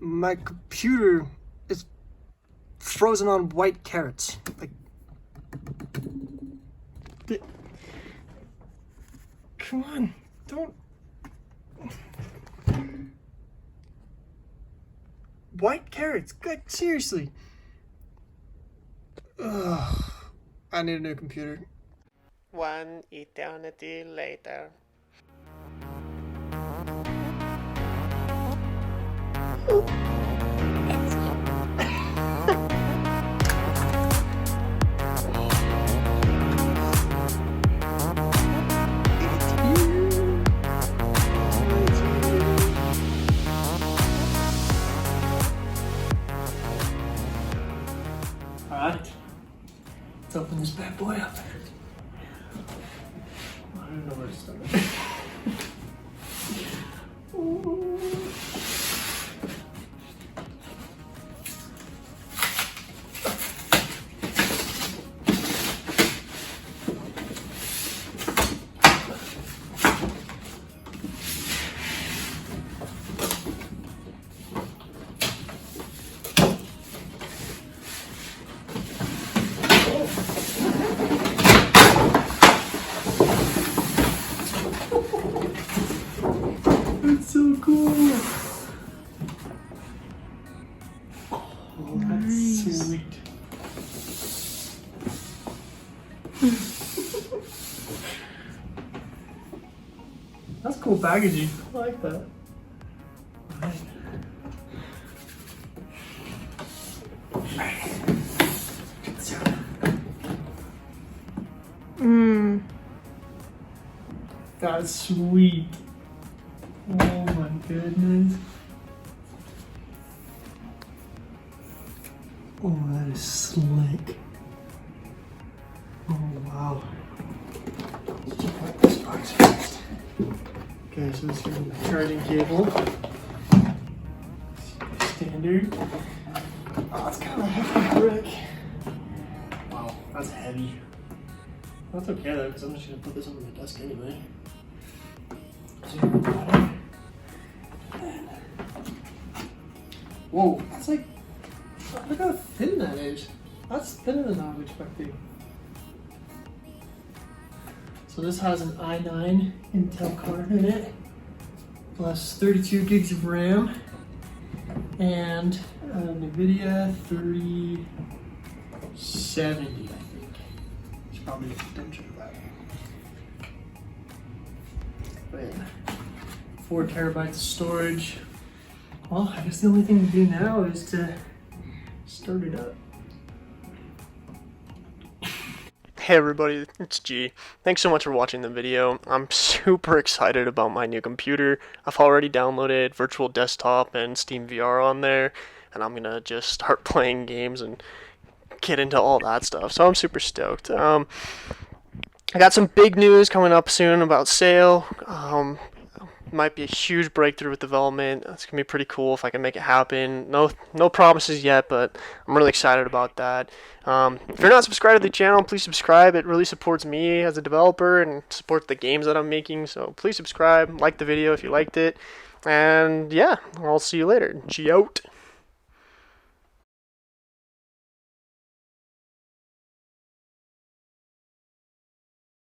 My computer is frozen on white carrots. Like, come on, don't. White carrots, good, seriously. Ugh, I need a new computer. One eternity later. Alright, let's open this bad boy up. I don't know where to start. That's so cool. Oh, that's sweet. That's cool packaging. I like that. That's sweet. Oh my goodness. Oh, that is slick. Oh wow. Let's check out this box first. Okay, so this is the charging cable. Standard. Oh, it's kind of a hefty brick. Wow, that's heavy. That's okay though, because I'm just gonna put this on my desk anyway. So you got it. Whoa, that's like, look how thin that is. That's thinner than I was expecting. So this has an i9 Intel card in it, plus 32 gigs of RAM, and Nvidia 3070, I think. Should probably double check that. But yeah, 4 terabytes of storage. Well, I guess the only thing to do now is to start it up. Hey everybody, it's G. Thanks so much for watching the video. I'm super excited about my new computer. I've already downloaded Virtual Desktop and Steam VR on there, and I'm gonna just start playing games and get into all that stuff. So I'm super stoked. I got some big news coming up soon about sale. Might be a huge breakthrough with development. It's gonna be pretty cool if I can make it happen. No promises yet, but I'm really excited about that. If you're not subscribed to the channel, please subscribe. It really supports me as a developer and supports the games that I'm making. So please subscribe, like the video if you liked it, and yeah, I'll see you later. G out.